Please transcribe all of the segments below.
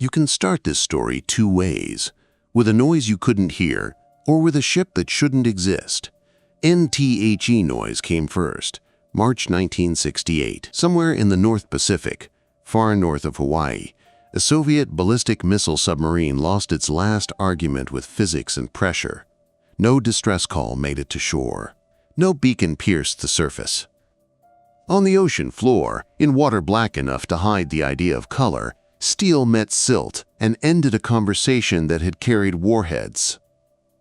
You can start this story two ways: with a noise you couldn't hear, or with a ship that shouldn't exist. NTHE noise came first, March 1968. Somewhere in the North Pacific, far north of Hawaii, a Soviet ballistic missile submarine lost its last argument with physics and pressure. No distress call made it to shore. No beacon pierced the surface. On the ocean floor, in water black enough to hide the idea of color, steel met silt and ended a conversation that had carried warheads.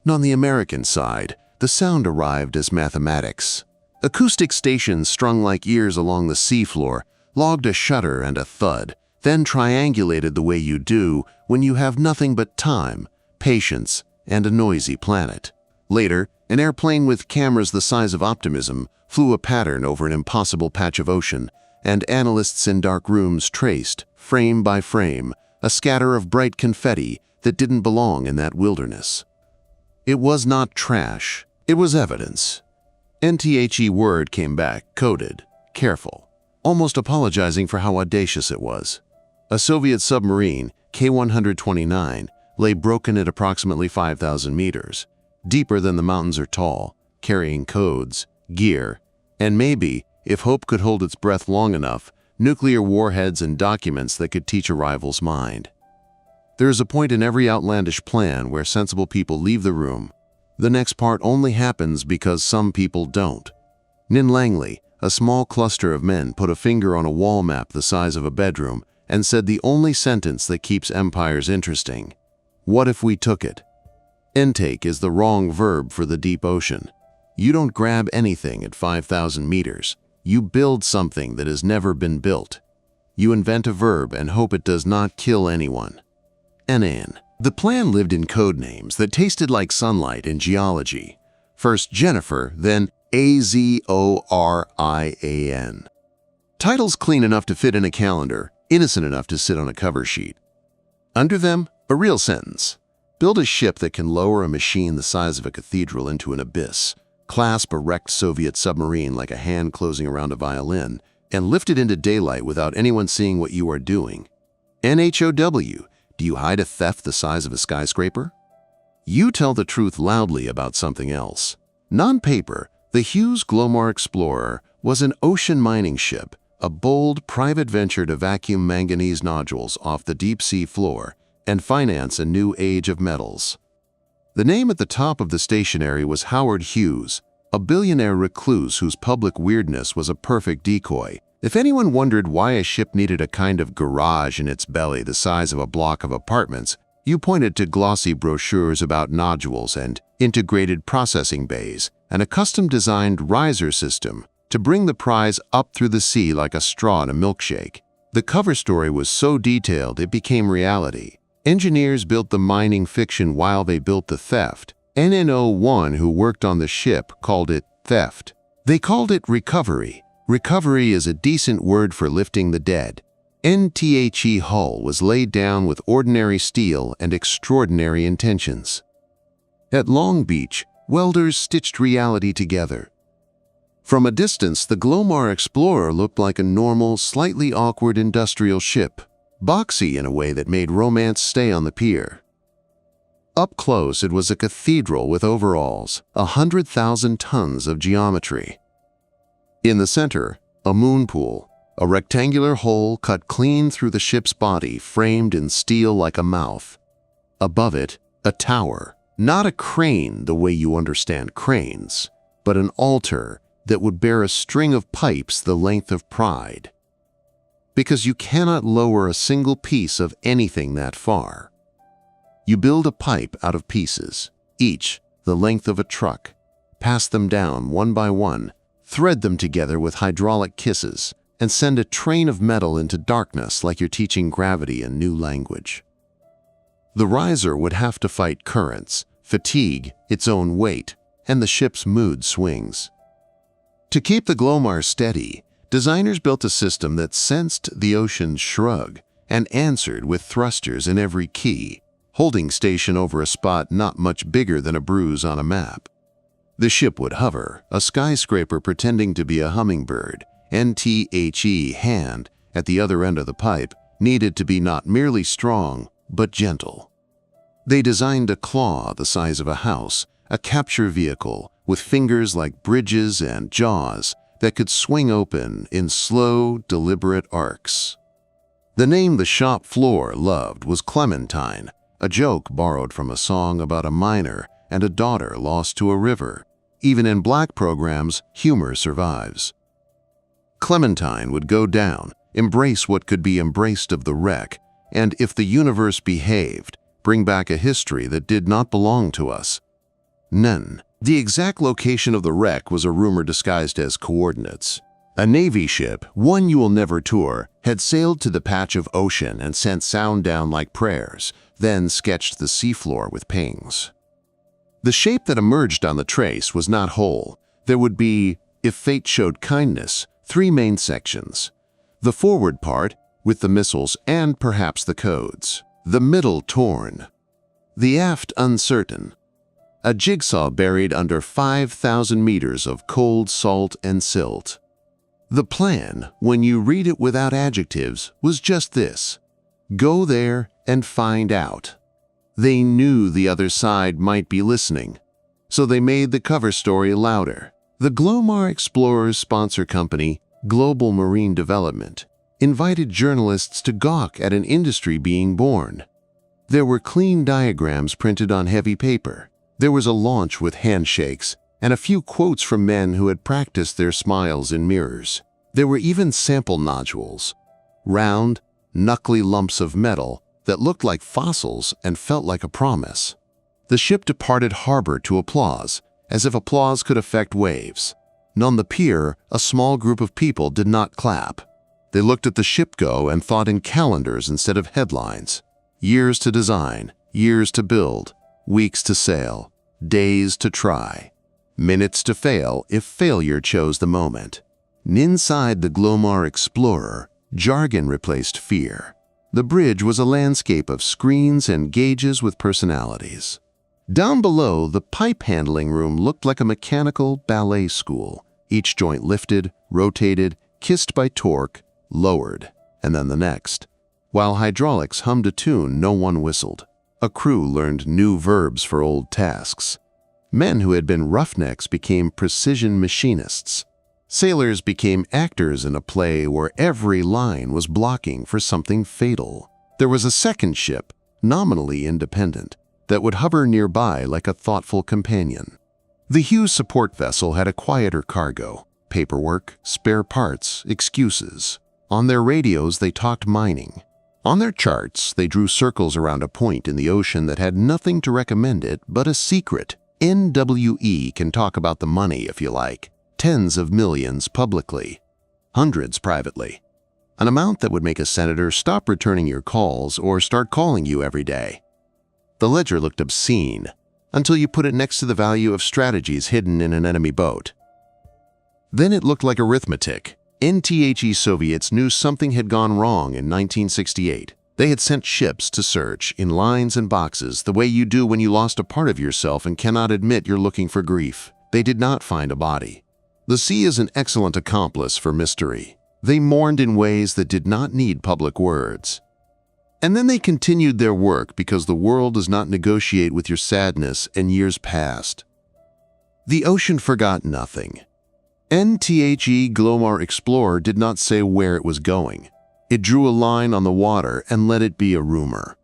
On the American side, the sound arrived as mathematics. Acoustic stations strung like ears along the seafloor logged a shudder and a thud, then triangulated the way you do when you have nothing but time, patience, and a noisy planet. Later, an airplane with cameras the size of optimism flew a pattern over an impossible patch of ocean, and analysts in dark rooms traced, frame by frame, a scatter of bright confetti that didn't belong in that wilderness. It was not trash, it was evidence. NTHE word came back, coded, careful, almost apologizing for how audacious it was. A Soviet submarine, K-129, lay broken at approximately 5,000 meters, deeper than the mountains are tall, carrying codes, gear, and maybe, if hope could hold its breath long enough, nuclear warheads and documents that could teach a rival's mind. There is a point in every outlandish plan where sensible people leave the room. The next part only happens because some people don't. Nin Langley, a small cluster of men, put a finger on a wall map the size of a bedroom and said the only sentence that keeps empires interesting: "What if we took it?" Intake is the wrong verb for the deep ocean. You don't grab anything at 5,000 meters. You build something that has never been built. You invent a verb and hope it does not kill anyone. NN. The plan lived in code names that tasted like sunlight in geology. First Jennifer, then Azorian. Titles clean enough to fit in a calendar, innocent enough to sit on a cover sheet. Under them, a real sentence. Build a ship that can lower a machine the size of a cathedral into an abyss, clasp a wrecked Soviet submarine like a hand closing around a violin, and lift it into daylight without anyone seeing what you are doing. NHOW, do you hide a theft the size of a skyscraper? You tell the truth loudly about something else. Non-paper, the Hughes Glomar Explorer was an ocean mining ship, a bold private venture to vacuum manganese nodules off the deep sea floor and finance a new age of metals. The name at the top of the stationery was Howard Hughes, a billionaire recluse whose public weirdness was a perfect decoy. If anyone wondered why a ship needed a kind of garage in its belly the size of a block of apartments, you pointed to glossy brochures about nodules and integrated processing bays and a custom-designed riser system to bring the prize up through the sea like a straw in a milkshake. The cover story was so detailed it became reality. Engineers built the mining fiction while they built the theft. NN01, who worked on the ship, called it theft. They called it recovery. Recovery is a decent word for lifting the dead. NTHE hull was laid down with ordinary steel and extraordinary intentions. At Long Beach, welders stitched reality together. From a distance, the Glomar Explorer looked like a normal, slightly awkward industrial ship, boxy in a way that made romance stay on the pier. Up close, it was a cathedral with overalls, 100,000 tons of geometry. In the center, a moon pool, a rectangular hole cut clean through the ship's body, framed in steel like a mouth. Above it, a tower, not a crane the way you understand cranes, but an altar that would bear a string of pipes the length of Pride. Because you cannot lower a single piece of anything that far. You build a pipe out of pieces, each the length of a truck, pass them down one by one, thread them together with hydraulic kisses, and send a train of metal into darkness like you're teaching gravity a new language. The riser would have to fight currents, fatigue, its own weight, and the ship's mood swings. To keep the Glomar steady, designers built a system that sensed the ocean's shrug and answered with thrusters in every key, holding station over a spot not much bigger than a bruise on a map. The ship would hover, a skyscraper pretending to be a hummingbird, NTHE hand at the other end of the pipe, needed to be not merely strong, but gentle. They designed a claw the size of a house, a capture vehicle with fingers like bridges and jaws that could swing open in slow, deliberate arcs. The name the shop floor loved was Clementine, a joke borrowed from a song about a miner and a daughter lost to a river. Even in black programs, humor survives. Clementine would go down, embrace what could be embraced of the wreck, and if the universe behaved, bring back a history that did not belong to us. None. The exact location of the wreck was a rumor disguised as coordinates. A Navy ship, one you will never tour, had sailed to the patch of ocean and sent sound down like prayers, then sketched the seafloor with pings. The shape that emerged on the trace was not whole. There would be, if fate showed kindness, 3 main sections. The forward part, with the missiles and perhaps the codes. The middle torn. The aft uncertain. A jigsaw buried under 5,000 meters of cold salt and silt. The plan, when you read it without adjectives, was just this: go there and find out. They knew the other side might be listening, so they made the cover story louder. The Glomar Explorers sponsor company, Global Marine Development, invited journalists to gawk at an industry being born. There were clean diagrams printed on heavy paper. There was a launch with handshakes and a few quotes from men who had practiced their smiles in mirrors. There were even sample nodules, round, knuckly lumps of metal that looked like fossils and felt like a promise. The ship departed harbor to applause, as if applause could affect waves. And on the pier, a small group of people did not clap. They looked at the ship go and thought in calendars instead of headlines. Years to design, years to build, weeks to sail, days to try, minutes to fail if failure chose the moment. And inside the Glomar Explorer, jargon replaced fear. The bridge was a landscape of screens and gauges with personalities. Down below, the pipe handling room looked like a mechanical ballet school. Each joint lifted, rotated, kissed by torque, lowered, and then the next. While hydraulics hummed a tune, no one whistled. A crew learned new verbs for old tasks. Men who had been roughnecks became precision machinists. Sailors became actors in a play where every line was blocking for something fatal. There was a second ship, nominally independent, that would hover nearby like a thoughtful companion. The Hughes support vessel had a quieter cargo, paperwork, spare parts, excuses. On their radios, they talked mining. On their charts, they drew circles around a point in the ocean that had nothing to recommend it but a secret. NWE can talk about the money if you like. Tens of millions publicly, hundreds privately. An amount that would make a senator stop returning your calls or start calling you every day. The ledger looked obscene until you put it next to the value of strategies hidden in an enemy boat. Then it looked like arithmetic. NTHE Soviets knew something had gone wrong in 1968. They had sent ships to search in lines and boxes the way you do when you lost a part of yourself and cannot admit you're looking for grief. They did not find a body. The sea is an excellent accomplice for mystery. They mourned in ways that did not need public words. And then they continued their work because the world does not negotiate with your sadness, and years passed. The ocean forgot nothing. NTHE Glomar Explorer did not say where it was going. It drew a line on the water and let it be a rumor.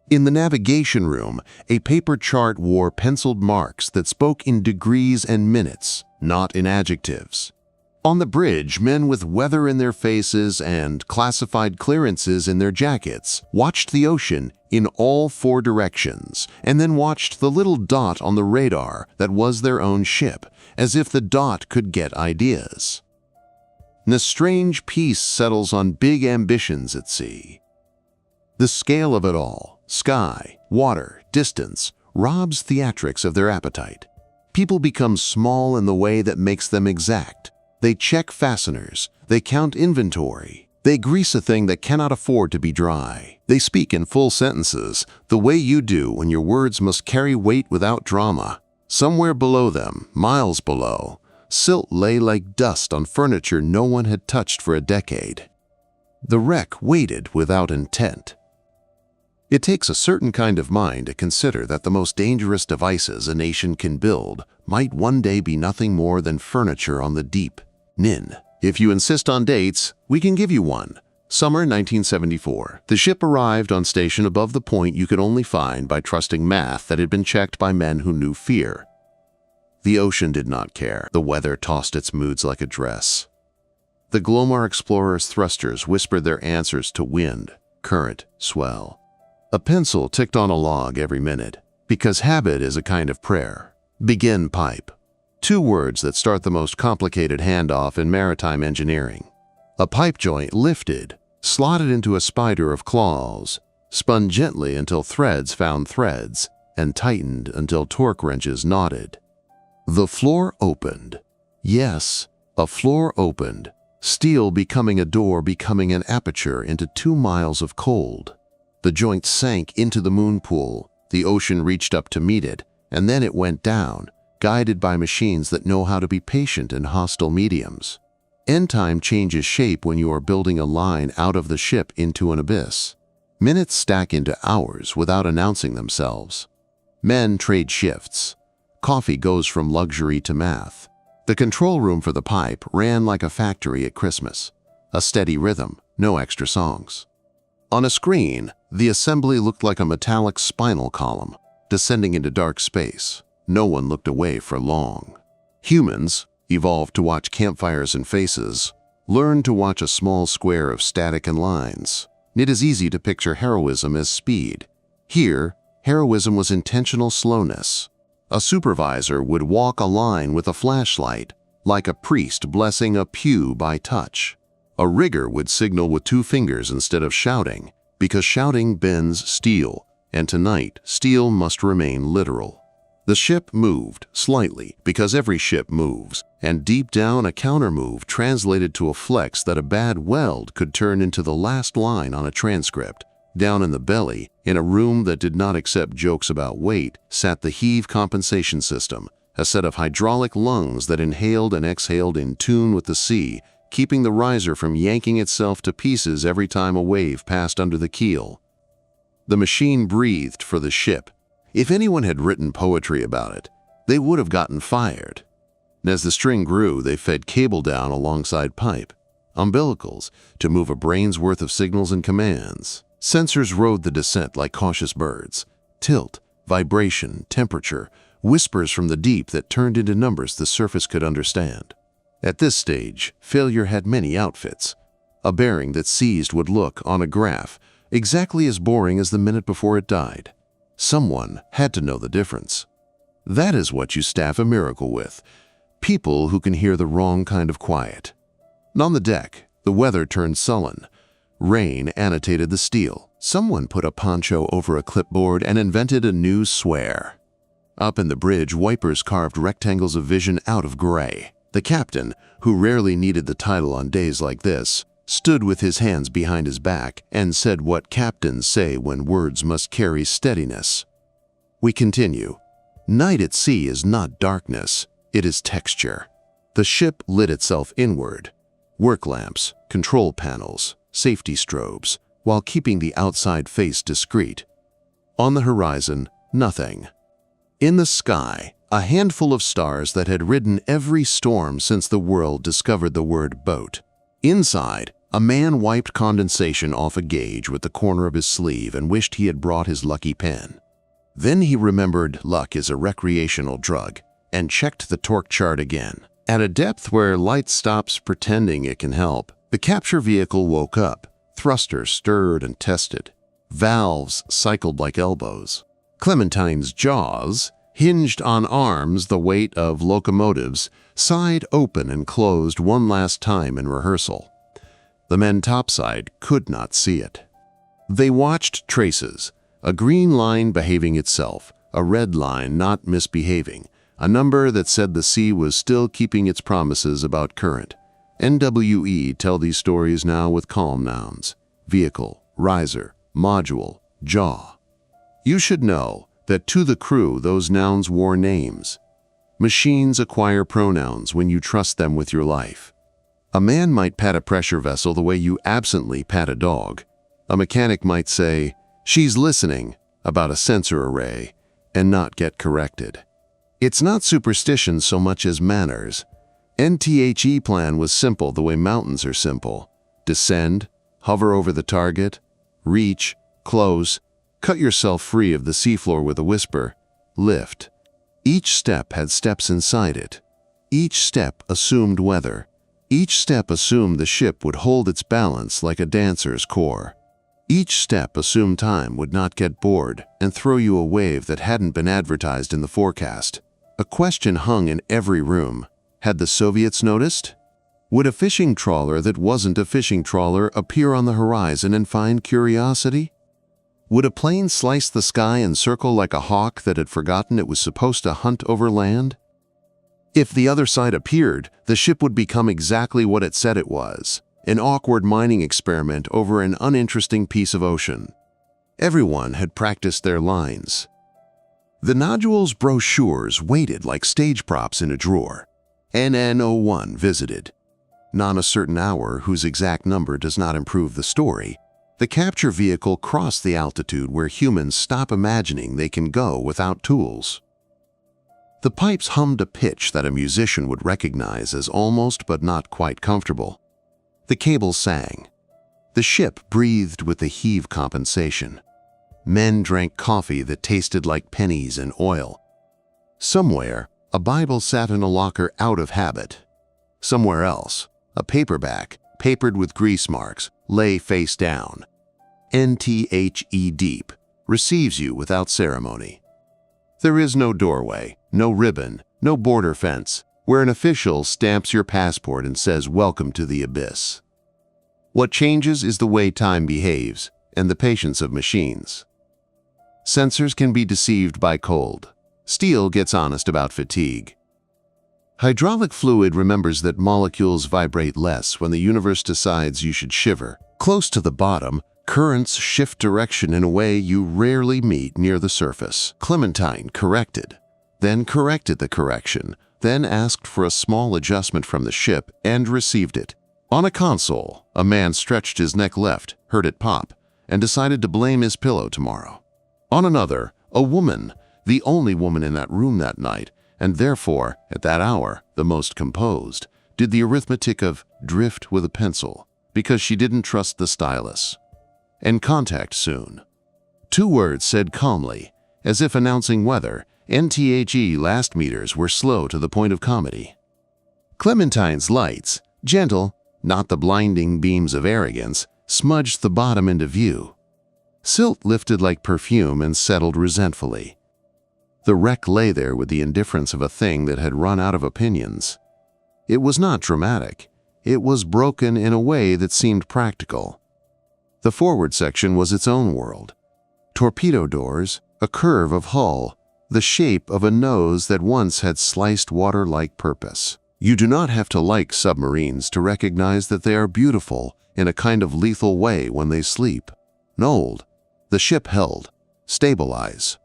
In the navigation room, a paper chart wore penciled marks that spoke in degrees and minutes, not in adjectives. On the bridge, men with weather in their faces and classified clearances in their jackets watched the ocean in all 4 directions and then watched the little dot on the radar that was their own ship, as if the dot could get ideas. And a strange peace settles on big ambitions at sea. The scale of it all, sky, water, distance, robs theatrics of their appetite. People become small in the way that makes them exact. They check fasteners, they count inventory, they grease a thing that cannot afford to be dry. They speak in full sentences, the way you do when your words must carry weight without drama. Somewhere below them, miles below, silt lay like dust on furniture no one had touched for a decade. The wreck waited without intent. It takes a certain kind of mind to consider that the most dangerous devices a nation can build might one day be nothing more than furniture on the deep. Nin. If you insist on dates, we can give you one. Summer 1974. The ship arrived on station above the point you could only find by trusting math that had been checked by men who knew fear. The ocean did not care. The weather tossed its moods like a dress. The Glomar Explorer's thrusters whispered their answers to wind, current, swell. A pencil ticked on a log every minute, because habit is a kind of prayer. Begin pipe. 2 words that start the most complicated handoff in maritime engineering. A pipe joint lifted, slotted into a spider of claws, spun gently until threads found threads, and tightened until torque wrenches knotted. The floor opened. Yes, a floor opened, steel becoming a door, becoming an aperture into 2 miles of cold. The joint sank into the moon pool, the ocean reached up to meet it, and then it went down, guided by machines that know how to be patient in hostile mediums. End time changes shape when you are building a line out of the ship into an abyss. Minutes stack into hours without announcing themselves. Men trade shifts. Coffee goes from luxury to math. The control room for the pipe ran like a factory at Christmas. A steady rhythm, no extra songs. On a screen, the assembly looked like a metallic spinal column, descending into dark space. No one looked away for long. Humans, evolved to watch campfires and faces, learned to watch a small square of static and lines. It is easy to picture heroism as speed. Here, heroism was intentional slowness. A supervisor would walk a line with a flashlight, like a priest blessing a pew by touch. A rigger would signal with 2 fingers instead of shouting, because shouting bends steel, and tonight steel must remain literal. The ship moved, slightly, because every ship moves, and deep down a counter-move translated to a flex that a bad weld could turn into the last line on a transcript. Down in the belly, in a room that did not accept jokes about weight, sat the heave compensation system, a set of hydraulic lungs that inhaled and exhaled in tune with the sea, keeping the riser from yanking itself to pieces every time a wave passed under the keel. The machine breathed for the ship. If anyone had written poetry about it, they would have gotten fired. As the string grew, they fed cable down alongside pipe, umbilicals, to move a brain's worth of signals and commands. Sensors rode the descent like cautious birds. Tilt, vibration, temperature, whispers from the deep that turned into numbers the surface could understand. At this stage, failure had many outfits. A bearing that seized would look, on a graph, exactly as boring as the minute before it died. Someone had to know the difference. That is what you staff a miracle with. People who can hear the wrong kind of quiet. On the deck, the weather turned sullen. Rain annotated the steel. Someone put a poncho over a clipboard and invented a new swear. Up in the bridge, wipers carved rectangles of vision out of gray. The captain, who rarely needed the title on days like this, stood with his hands behind his back and said what captains say when words must carry steadiness. We continue. Night at sea is not darkness, it is texture. The ship lit itself inward. Work lamps, control panels, safety strobes, while keeping the outside face discreet. On the horizon, nothing. In the sky, a handful of stars that had ridden every storm since the world discovered the word boat. Inside, a man wiped condensation off a gauge with the corner of his sleeve and wished he had brought his lucky pen. Then he remembered luck is a recreational drug and checked the torque chart again. At a depth where light stops pretending it can help, the capture vehicle woke up. Thrusters stirred and tested. Valves cycled like elbows. Clementine's jaws, hinged on arms the weight of locomotives, sighed open and closed one last time in rehearsal. The men topside could not see it. They watched traces, a green line behaving itself, a red line not misbehaving, a number that said the sea was still keeping its promises about current. NWE tell these stories now with calm nouns: vehicle, riser, module, jaw. You should know that to the crew those nouns wore names. Machines acquire pronouns when you trust them with your life. A man might pat a pressure vessel the way you absently pat a dog. A mechanic might say, "She's listening," about a sensor array, and not get corrected. It's not superstition so much as manners. NTHE plan was simple the way mountains are simple. Descend, hover over the target, reach, close, cut yourself free of the seafloor with a whisper, lift. Each step had steps inside it. Each step assumed weather. Each step assumed the ship would hold its balance like a dancer's core. Each step assumed time would not get bored and throw you a wave that hadn't been advertised in the forecast. A question hung in every room. Had the Soviets noticed? Would a fishing trawler that wasn't a fishing trawler appear on the horizon and find curiosity? Would a plane slice the sky and circle like a hawk that had forgotten it was supposed to hunt over land? If the other side appeared, the ship would become exactly what it said it was, an awkward mining experiment over an uninteresting piece of ocean. Everyone had practiced their lines. The nodules brochures waited like stage props in a drawer. NN01 visited. Not a certain hour whose exact number does not improve the story. The capture vehicle crossed the altitude where humans stop imagining they can go without tools. The pipes hummed a pitch that a musician would recognize as almost but not quite comfortable. The cables sang. The ship breathed with the heave compensation. Men drank coffee that tasted like pennies and oil. Somewhere, a Bible sat in a locker out of habit. Somewhere else, a paperback, papered with grease marks, lay face down. NTHE Deep receives you without ceremony. There is no doorway, no ribbon, no border fence, where an official stamps your passport and says, "Welcome to the abyss." What changes is the way time behaves and the patience of machines. Sensors can be deceived by cold. Steel gets honest about fatigue. Hydraulic fluid remembers that molecules vibrate less when the universe decides you should shiver. Close to the bottom, currents shift direction in a way you rarely meet near the surface. Clementine corrected, then corrected the correction, then asked for a small adjustment from the ship and received it. On a console, a man stretched his neck left, heard it pop, and decided to blame his pillow tomorrow. On another, a woman, the only woman in that room that night, and therefore, at that hour, the most composed, did the arithmetic of drift with a pencil, because she didn't trust the stylus. And contact soon. 2 words said calmly, as if announcing weather, NTHE last meters were slow to the point of comedy. Clementine's lights, gentle, not the blinding beams of arrogance, smudged the bottom into view. Silt lifted like perfume and settled resentfully. The wreck lay there with the indifference of a thing that had run out of opinions. It was not dramatic. It was broken in a way that seemed practical. The forward section was its own world. Torpedo doors, a curve of hull, the shape of a nose that once had sliced water-like purpose. You do not have to like submarines to recognize that they are beautiful in a kind of lethal way when they sleep. Nold. The ship held. Stabilize.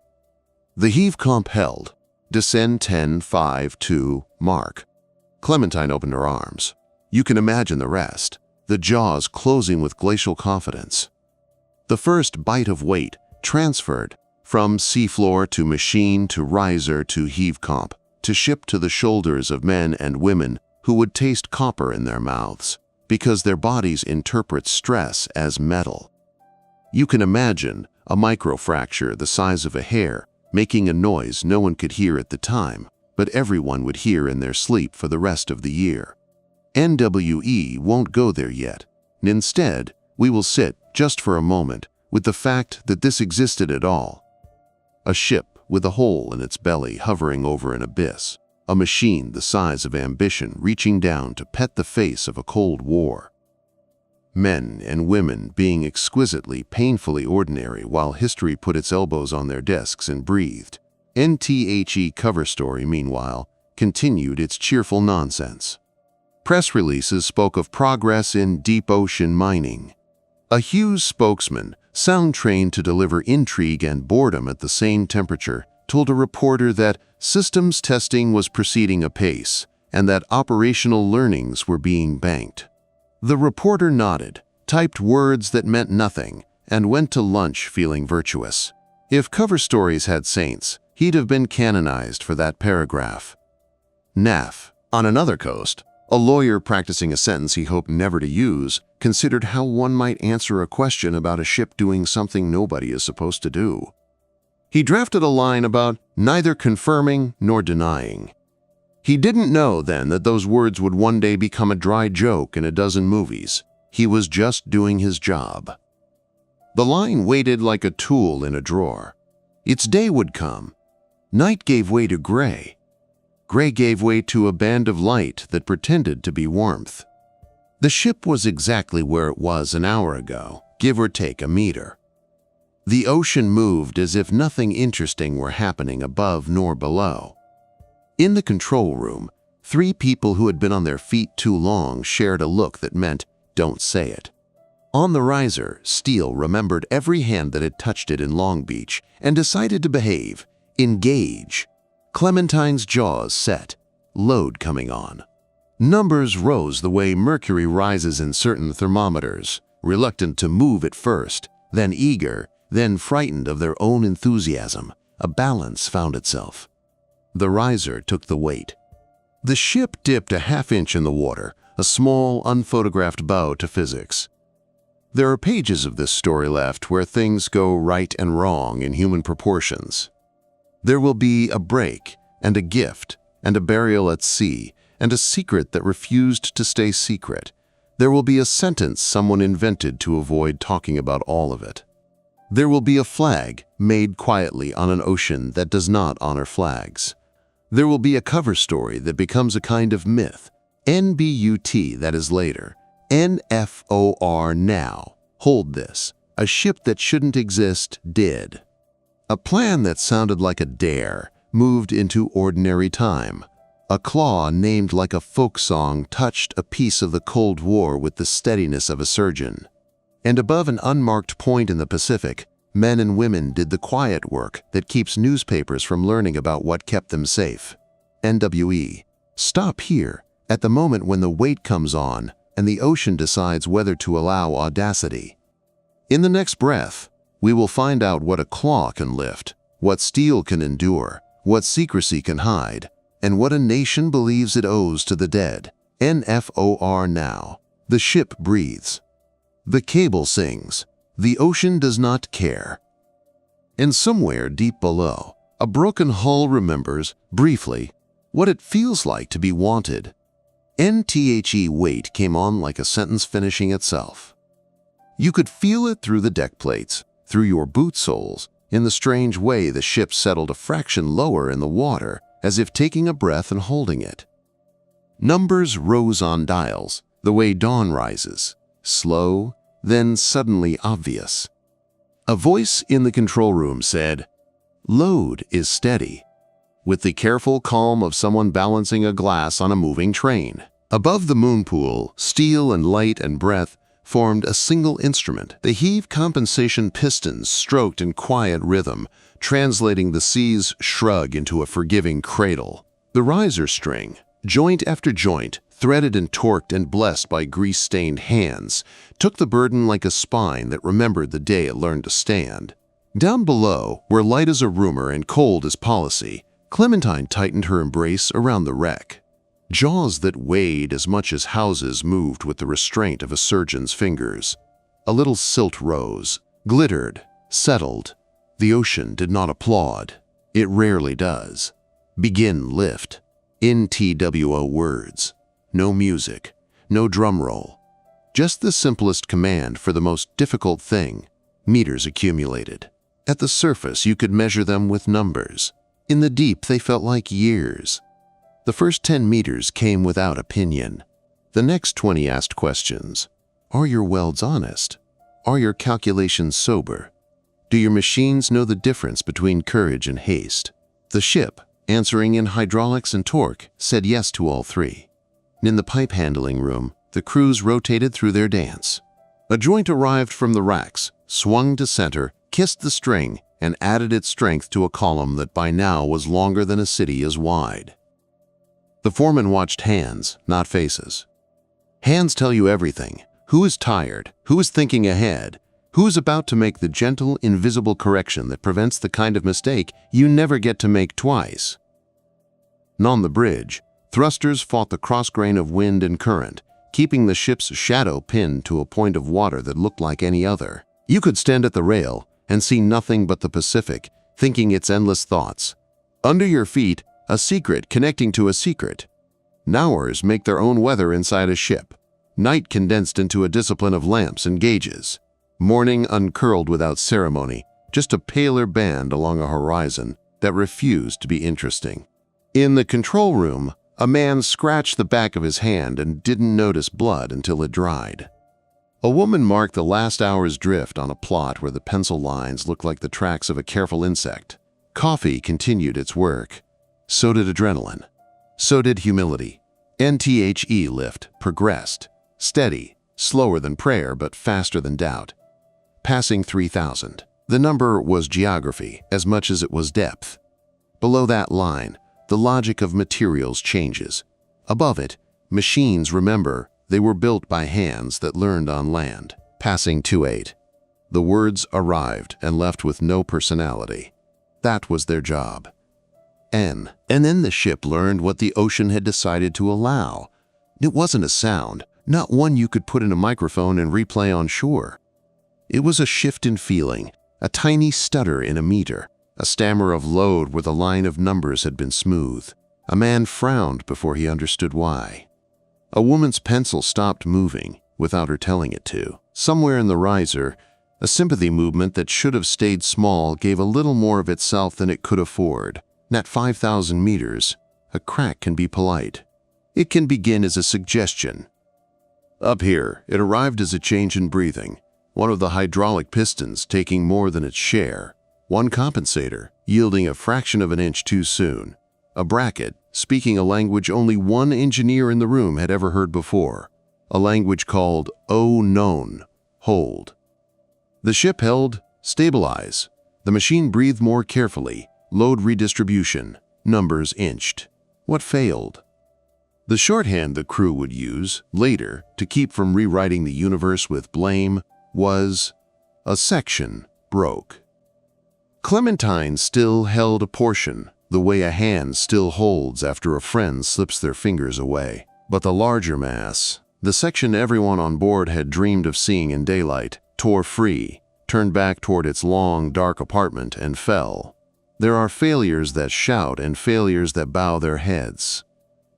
The heave comp held. Descend 10, 5, 2, mark. Clementine opened her arms. You can imagine the rest. The jaws closing with glacial confidence. The first bite of weight transferred from seafloor to machine to riser to heave comp to ship to the shoulders of men and women who would taste copper in their mouths because their bodies interpret stress as metal. You can imagine a microfracture the size of a hair making a noise no one could hear at the time, but everyone would hear in their sleep for the rest of the year. NWE won't go there yet, and instead, we will sit, just for a moment, with the fact that this existed at all. A ship with a hole in its belly hovering over an abyss, a machine the size of ambition reaching down to pet the face of a cold war. Men and women being exquisitely, painfully ordinary while history put its elbows on their desks and breathed. NTHE cover story, meanwhile, continued its cheerful nonsense. Press releases spoke of progress in deep ocean mining. A Hughes spokesman, sound-trained to deliver intrigue and boredom at the same temperature, told a reporter that systems testing was proceeding apace and that operational learnings were being banked. The reporter nodded, typed words that meant nothing, and went to lunch feeling virtuous. If cover stories had saints, he'd have been canonized for that paragraph. Naff, on another coast, a lawyer practicing a sentence he hoped never to use, considered how one might answer a question about a ship doing something nobody is supposed to do. He drafted a line about neither confirming nor denying. He didn't know then that those words would one day become a dry joke in a dozen movies. He was just doing his job. The line waited like a tool in a drawer. Its day would come. Night gave way to gray. Gray gave way to a band of light that pretended to be warmth. The ship was exactly where it was an hour ago, give or take a meter. The ocean moved as if nothing interesting were happening above nor below. In the control room, 3 people who had been on their feet too long shared a look that meant, "Don't say it." On the riser, Steele remembered every hand that had touched it in Long Beach and decided to behave, engage. Clementine's jaws set, load coming on. Numbers rose the way mercury rises in certain thermometers, reluctant to move at first, then eager, then frightened of their own enthusiasm. A balance found itself. The riser took the weight. The ship dipped a half-inch in the water, a small, unphotographed bow to physics. There are pages of this story left where things go right and wrong in human proportions. There will be a break, and a gift, and a burial at sea, and a secret that refused to stay secret. There will be a sentence someone invented to avoid talking about all of it. There will be a flag made quietly on an ocean that does not honor flags. There will be a cover story that becomes a kind of myth. NBUT, that is later. NFOR now. Hold this. A ship that shouldn't exist did. A plan that sounded like a dare moved into ordinary time. A claw named like a folk song touched a piece of the Cold War with the steadiness of a surgeon. And above an unmarked point in the Pacific, men and women did the quiet work that keeps newspapers from learning about what kept them safe. NWE. Stop here, at the moment when the weight comes on and the ocean decides whether to allow audacity. In the next breath, we will find out what a claw can lift, what steel can endure, what secrecy can hide, and what a nation believes it owes to the dead. NFOR now. The ship breathes. The cable sings. The ocean does not care. And somewhere deep below, a broken hull remembers, briefly, what it feels like to be wanted. NTHE weight came on like a sentence finishing itself. You could feel it through the deck plates, through your boot soles, in the strange way the ship settled a fraction lower in the water, as if taking a breath and holding it. Numbers rose on dials, the way dawn rises, slow, then suddenly obvious. A voice in the control room said, "Load is steady," with the careful calm of someone balancing a glass on a moving train. Above the moon pool, steel and light and breath formed a single instrument. The heave compensation pistons stroked in quiet rhythm, translating the sea's shrug into a forgiving cradle. The riser string, joint after joint, threaded and torqued and blessed by grease-stained hands, took the burden like a spine that remembered the day it learned to stand. Down below, where light is a rumor and cold is policy, Clementine tightened her embrace around the wreck. Jaws that weighed as much as houses moved with the restraint of a surgeon's fingers. A little silt rose, glittered, settled. The ocean did not applaud. It rarely does. Begin lift. NTWO words. No music, no drum roll. Just the simplest command for the most difficult thing. Meters accumulated. At the surface, you could measure them with numbers. In the deep, they felt like years. The first 10 meters came without opinion. The next 20 asked questions. Are your welds honest? Are your calculations sober? Do your machines know the difference between courage and haste? The ship, answering in hydraulics and torque, said yes to all 3. In the pipe handling room, the crews rotated through their dance. A joint arrived from the racks, swung to center, kissed the string, and added its strength to a column that by now was longer than a city is wide. The foreman watched hands, not faces. Hands tell you everything. Who is tired? Who is thinking ahead? Who is about to make the gentle, invisible correction that prevents the kind of mistake you never get to make twice? On the bridge, thrusters fought the cross-grain of wind and current, keeping the ship's shadow pinned to a point of water that looked like any other. You could stand at the rail and see nothing but the Pacific, thinking its endless thoughts. Under your feet, a secret connecting to a secret. Nowers make their own weather inside a ship. Night condensed into a discipline of lamps and gauges. Morning uncurled without ceremony, just a paler band along a horizon that refused to be interesting. In the control room, a man scratched the back of his hand and didn't notice blood until it dried. A woman marked the last hour's drift on a plot where the pencil lines looked like the tracks of a careful insect. Coffee continued its work. So did adrenaline. So did humility. NTHE lift progressed. Steady, slower than prayer but faster than doubt. Passing 3,000. The number was geography as much as it was depth. Below that line, the logic of materials changes. Above it, machines remember they were built by hands that learned on land. Passing 2,8. The words arrived and left with no personality. That was their job. N. And then the ship learned what the ocean had decided to allow. It wasn't a sound, not one you could put in a microphone and replay on shore. It was a shift in feeling, a tiny stutter in a meter, a stammer of load where the line of numbers had been smooth. A man frowned before he understood why. A woman's pencil stopped moving without her telling it to. Somewhere in the riser, a sympathy movement that should have stayed small gave a little more of itself than it could afford. At 5,000 meters, a crack can be polite. It can begin as a suggestion. Up here, it arrived as a change in breathing, one of the hydraulic pistons taking more than its share, one compensator yielding a fraction of an inch too soon, a bracket speaking a language only one engineer in the room had ever heard before, a language called "oh known," hold. The ship held, stabilize. The machine breathed more carefully, load redistribution, numbers inched. What failed? The shorthand the crew would use, later, to keep from rewriting the universe with blame, was, a section broke. Clementine still held a portion, the way a hand still holds after a friend slips their fingers away. But the larger mass, the section everyone on board had dreamed of seeing in daylight, tore free, turned back toward its long, dark apartment and fell. There are failures that shout and failures that bow their heads.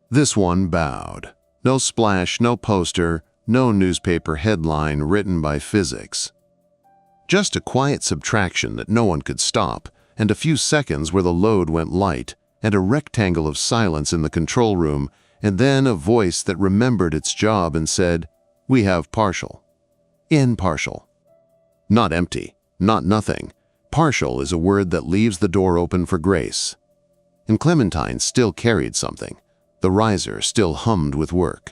This one bowed. No splash, no poster, no newspaper headline written by physics. Just a quiet subtraction that no one could stop, and a few seconds where the load went light, and a rectangle of silence in the control room, and then a voice that remembered its job and said, "We have partial." Impartial. Not empty, not nothing. Partial is a word that leaves the door open for grace. And Clementine still carried something. The riser still hummed with work.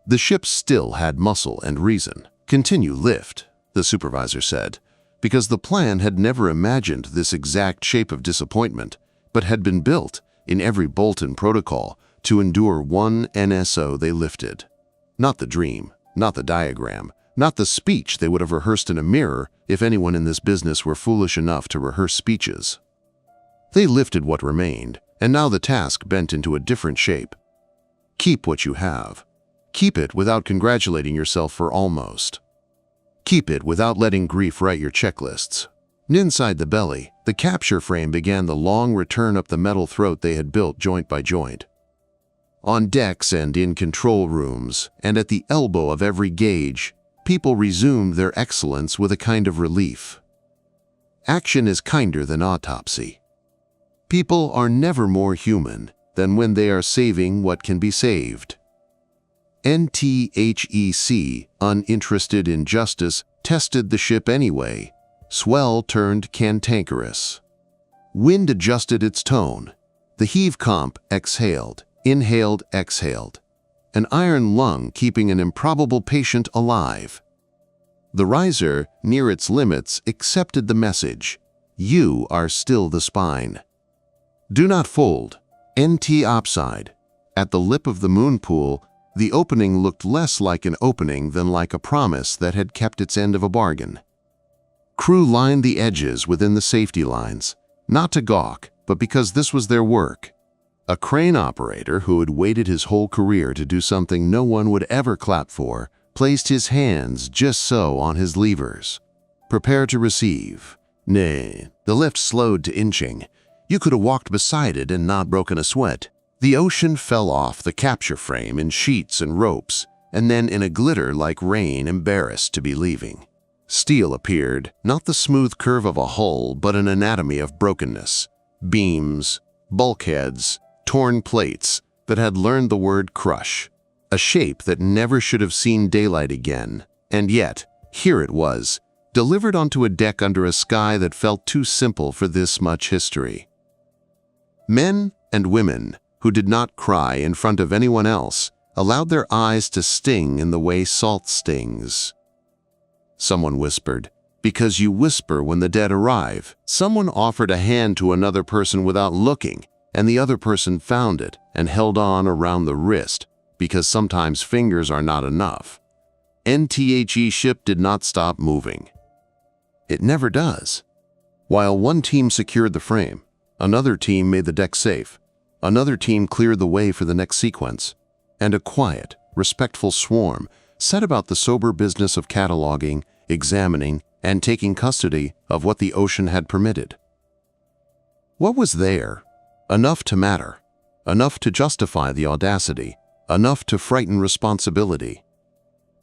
The ship still had muscle and reason. Continue lift, the supervisor said, because the plan had never imagined this exact shape of disappointment, but had been built, in every bolt and protocol, to endure one NSO they lifted. Not the dream, not the diagram, not the speech they would have rehearsed in a mirror if anyone in this business were foolish enough to rehearse speeches. They lifted what remained, and now the task bent into a different shape. Keep what you have. Keep it without congratulating yourself for almost. Keep it without letting grief write your checklists. Inside the belly, the capture frame began the long return up the metal throat they had built joint by joint. On decks and in control rooms, and at the elbow of every gauge, people resumed their excellence with a kind of relief. Action is kinder than autopsy. People are never more human than when they are saving what can be saved. NTHEC, uninterested in justice, tested the ship anyway. Swell turned cantankerous. Wind adjusted its tone. The heave comp exhaled, inhaled, exhaled. An iron lung keeping an improbable patient alive. The riser, near its limits, accepted the message. You are still the spine. Do not fold. NT opside. At the lip of the moon pool, the opening looked less like an opening than like a promise that had kept its end of a bargain. Crew lined the edges within the safety lines, not to gawk, but because this was their work. A crane operator who had waited his whole career to do something no one would ever clap for placed his hands just so on his levers. Prepare to receive. Nay, the lift slowed to inching. You could have walked beside it and not broken a sweat. The ocean fell off the capture frame in sheets and ropes, and then in a glitter like rain, embarrassed to be leaving. Steel appeared, not the smooth curve of a hull, but an anatomy of brokenness. Beams, bulkheads, torn plates that had learned the word crush. A shape that never should have seen daylight again. And yet, here it was, delivered onto a deck under a sky that felt too simple for this much history. Men and women who did not cry in front of anyone else allowed their eyes to sting in the way salt stings. Someone whispered, "Because you whisper when the dead arrive." Someone offered a hand to another person without looking, and the other person found it and held on around the wrist, because sometimes fingers are not enough. NTHE ship did not stop moving. It never does. While one team secured the frame, another team made the deck safe, another team cleared the way for the next sequence, and a quiet, respectful swarm set about the sober business of cataloging, examining, and taking custody of what the ocean had permitted. What was there? Enough to matter, enough to justify the audacity, enough to frighten responsibility.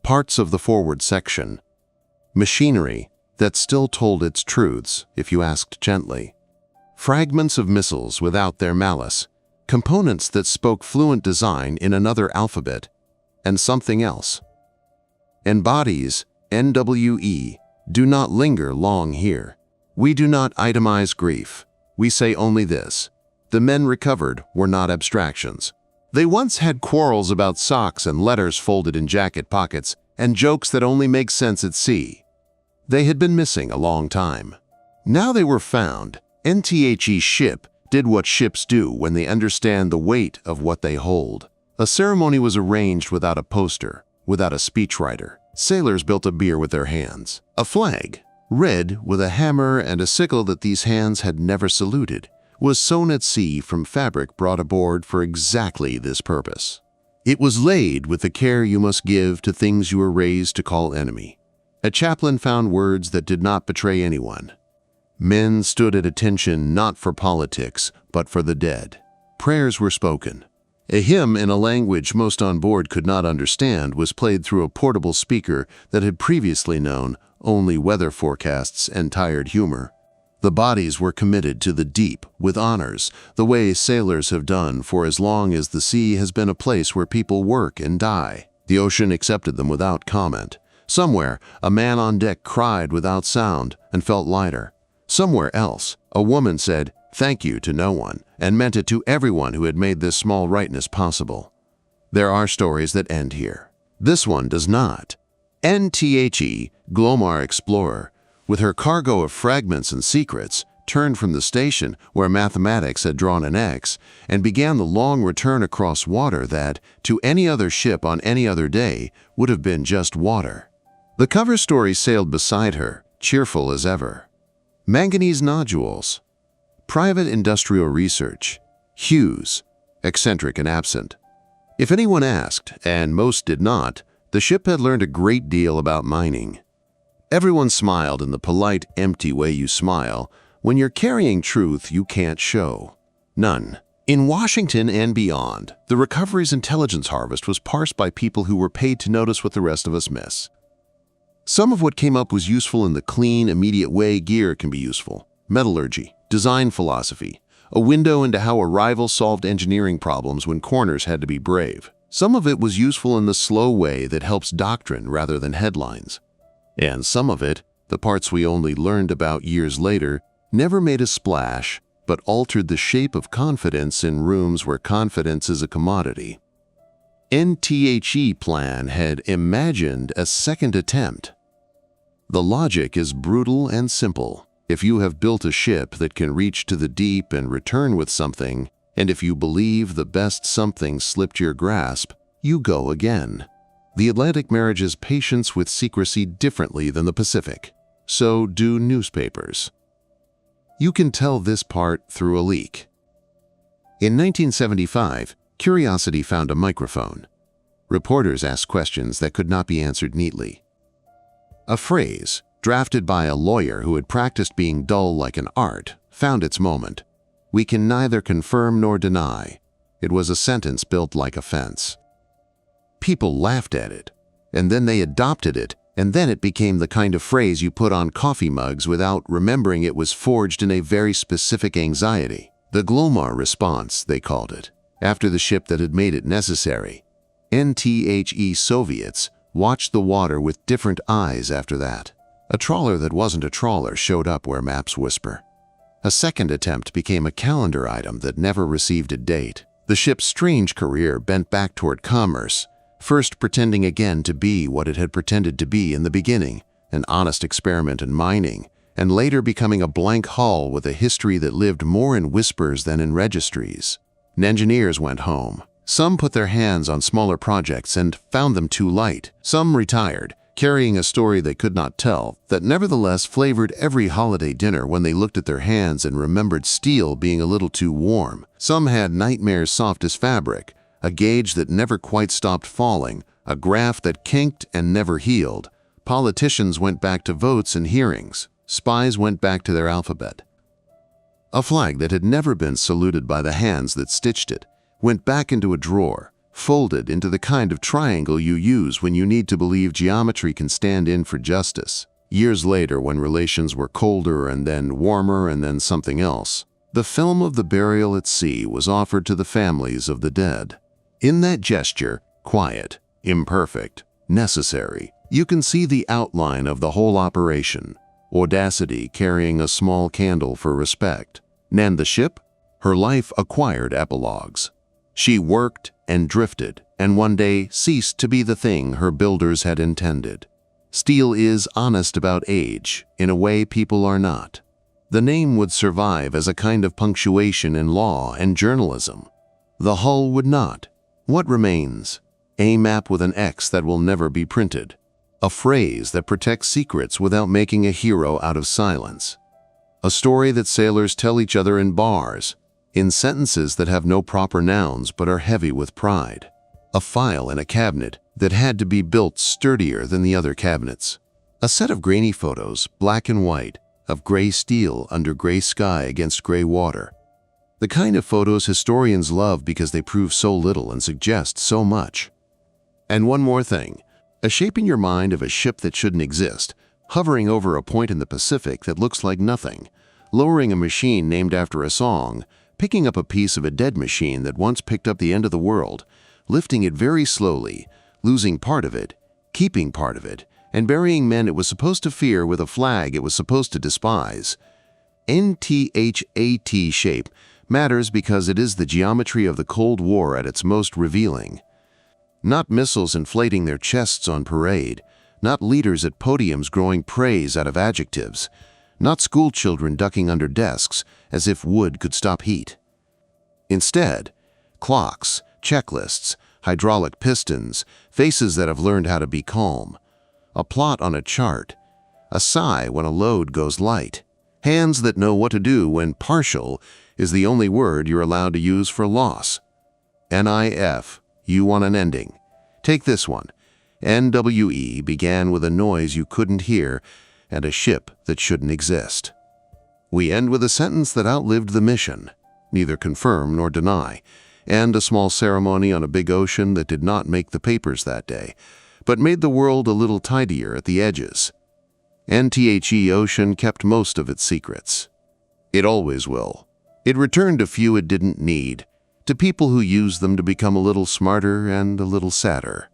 Parts of the forward section. Machinery that still told its truths, if you asked gently. Fragments of missiles without their malice, components that spoke fluent design in another alphabet, and something else. And bodies, NWE, do not linger long here. We do not itemize grief. We say only this: the men recovered were not abstractions. They once had quarrels about socks and letters folded in jacket pockets and jokes that only make sense at sea. They had been missing a long time. Now they were found. NTHE ship did what ships do when they understand the weight of what they hold. A ceremony was arranged without a poster, without a speechwriter. Sailors built a bier with their hands. A flag, red with a hammer and a sickle that these hands had never saluted, was sewn at sea from fabric brought aboard for exactly this purpose. It was laid with the care you must give to things you were raised to call enemy. A chaplain found words that did not betray anyone. Men stood at attention not for politics, but for the dead. Prayers were spoken. A hymn in a language most on board could not understand was played through a portable speaker that had previously known only weather forecasts and tired humor. The bodies were committed to the deep with honors, the way sailors have done for as long as the sea has been a place where people work and die. The ocean accepted them without comment. Somewhere, a man on deck cried without sound and felt lighter. Somewhere else, a woman said, "Thank you" to no one, and meant it to everyone who had made this small rightness possible. There are stories that end here. This one does not. NTHE, Glomar Explorer, with her cargo of fragments and secrets, turned from the station where mathematics had drawn an X and began the long return across water that, to any other ship on any other day, would have been just water. The cover story sailed beside her, cheerful as ever. Manganese nodules. Private industrial research. Hughes. Eccentric and absent. If anyone asked, and most did not, the ship had learned a great deal about mining. Everyone smiled in the polite, empty way you smile when you're carrying truth you can't show. None. In Washington and beyond, the recovery's intelligence harvest was parsed by people who were paid to notice what the rest of us miss. Some of what came up was useful in the clean, immediate way gear can be useful. Metallurgy, design philosophy, a window into how a rival solved engineering problems when corners had to be brave. Some of it was useful in the slow way that helps doctrine rather than headlines. And some of it, the parts we only learned about years later, never made a splash, but altered the shape of confidence in rooms where confidence is a commodity. NTHE plan had imagined a second attempt. The logic is brutal and simple. If you have built a ship that can reach to the deep and return with something, And if you believe the best something slipped your grasp, you go again. The Atlantic manages patience with secrecy differently than the Pacific. So do newspapers. You can tell this part through a leak. In 1975, Curiosity found a microphone. Reporters asked questions that could not be answered neatly. A phrase, drafted by a lawyer who had practiced being dull like an art, found its moment. We can neither confirm nor deny. It was a sentence built like a fence. People laughed at it, and then they adopted it, and then it became the kind of phrase you put on coffee mugs without remembering it was forged in a very specific anxiety. The Glomar response, they called it, after the ship that had made it necessary. NTHE Soviets watched the water with different eyes after that. A trawler that wasn't a trawler showed up where maps whisper. A second attempt became a calendar item that never received a date. The ship's strange career bent back toward commerce, first pretending again to be what it had pretended to be in the beginning, an honest experiment in mining, and later becoming a blank hull with a history that lived more in whispers than in registries. Engineers went home. Some put their hands on smaller projects and found them too light. Some retired, carrying a story they could not tell, that nevertheless flavored every holiday dinner when they looked at their hands and remembered steel being a little too warm. Some had nightmares soft as fabric, a gauge that never quite stopped falling, a graph that kinked and never healed. Politicians went back to votes and hearings. Spies went back to their alphabet. A flag that had never been saluted by the hands that stitched it went back into a drawer, folded into the kind of triangle you use when you need to believe geometry can stand in for justice. Years later, when relations were colder and then warmer and then something else, the film of the burial at sea was offered to the families of the dead. In that gesture, quiet, imperfect, necessary, you can see the outline of the whole operation. Audacity carrying a small candle for respect. And the ship? Her life acquired epilogues. She worked and drifted, and one day ceased to be the thing her builders had intended. Steel is honest about age, in a way people are not. The name would survive as a kind of punctuation in law and journalism. The hull would not. What remains? A map with an X that will never be printed. A phrase that protects secrets without making a hero out of silence. A story that sailors tell each other in bars, in sentences that have no proper nouns but are heavy with pride. A file in a cabinet that had to be built sturdier than the other cabinets. A set of grainy photos, black and white, of gray steel under gray sky against gray water. The kind of photos historians love because they prove so little and suggest so much. And one more thing. A shape in your mind of a ship that shouldn't exist, hovering over a point in the Pacific that looks like nothing, lowering a machine named after a song, picking up a piece of a dead machine that once picked up the end of the world, lifting it very slowly, losing part of it, keeping part of it, and burying men it was supposed to fear with a flag it was supposed to despise. NTHAT shape matters because it is the geometry of the Cold War at its most revealing. Not missiles inflating their chests on parade, not leaders at podiums growing praise out of adjectives, not schoolchildren ducking under desks as if wood could stop heat. Instead, clocks, checklists, hydraulic pistons, faces that have learned how to be calm, a plot on a chart, a sigh when a load goes light, hands that know what to do when partial is the only word you're allowed to use for loss. NIF, you want an ending. Take this one. NWE began with a noise you couldn't hear and a ship that shouldn't exist. We end with a sentence that outlived the mission, neither confirm nor deny, and a small ceremony on a big ocean that did not make the papers that day, but made the world a little tidier at the edges. NTHE Ocean kept most of its secrets. It always will. It returned a few it didn't need, to people who used them to become a little smarter and a little sadder.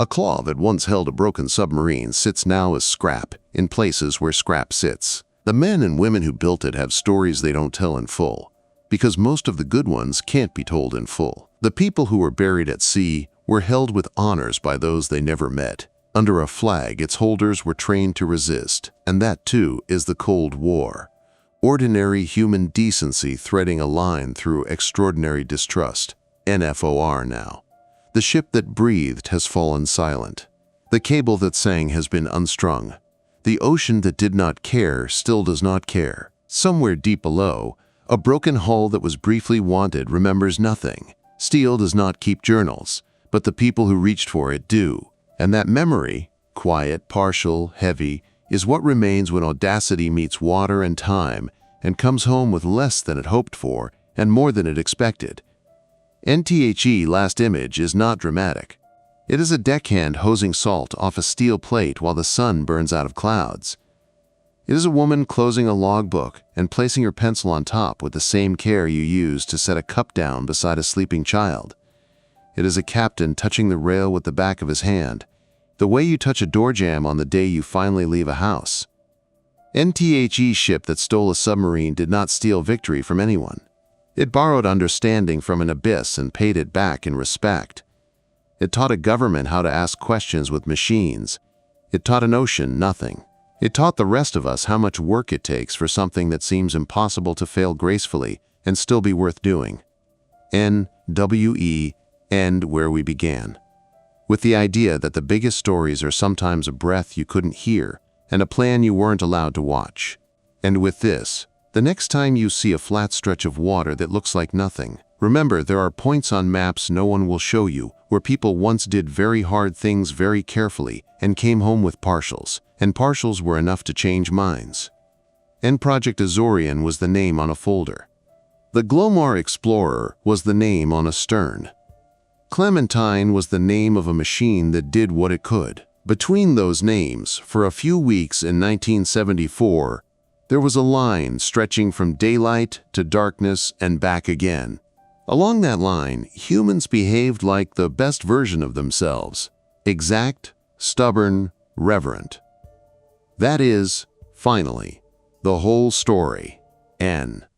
A claw that once held a broken submarine sits now as scrap in places where scrap sits. The men and women who built it have stories they don't tell in full, because most of the good ones can't be told in full. The people who were buried at sea were held with honors by those they never met. Under a flag its holders were trained to resist, and that too is the Cold War. Ordinary human decency threading a line through extraordinary distrust. NFOR now. The ship that breathed has fallen silent. The cable that sang has been unstrung. The ocean that did not care still does not care. Somewhere deep below, a broken hull that was briefly wanted remembers nothing. Steel does not keep journals, but the people who reached for it do. And that memory, quiet, partial, heavy, is what remains when audacity meets water and time and comes home with less than it hoped for and more than it expected. NTHE last image is not dramatic. It is a deckhand hosing salt off a steel plate while the sun burns out of clouds. It is a woman closing a logbook and placing her pencil on top with the same care you use to set a cup down beside a sleeping child. It is a captain touching the rail with the back of his hand, the way you touch a door jamb on the day you finally leave a house. NTHE's ship that stole a submarine did not steal victory from anyone. It borrowed understanding from an abyss and paid it back in respect. It taught a government how to ask questions with machines. It taught an ocean nothing. It taught the rest of us how much work it takes for something that seems impossible to fail gracefully and still be worth doing. NWE, end where we began. With the idea that the biggest stories are sometimes a breath you couldn't hear and a plan you weren't allowed to watch. And with this, the next time you see a flat stretch of water that looks like nothing, remember there are points on maps no one will show you where people once did very hard things very carefully and came home with partials, and partials were enough to change minds. Project Azorian was the name on a folder. The Glomar Explorer was the name on a stern. Clementine was the name of a machine that did what it could. Between those names, for a few weeks in 1974, there was a line stretching from daylight to darkness and back again. Along that line, humans behaved like the best version of themselves. Exact, stubborn, reverent. That is, finally, the whole story. N.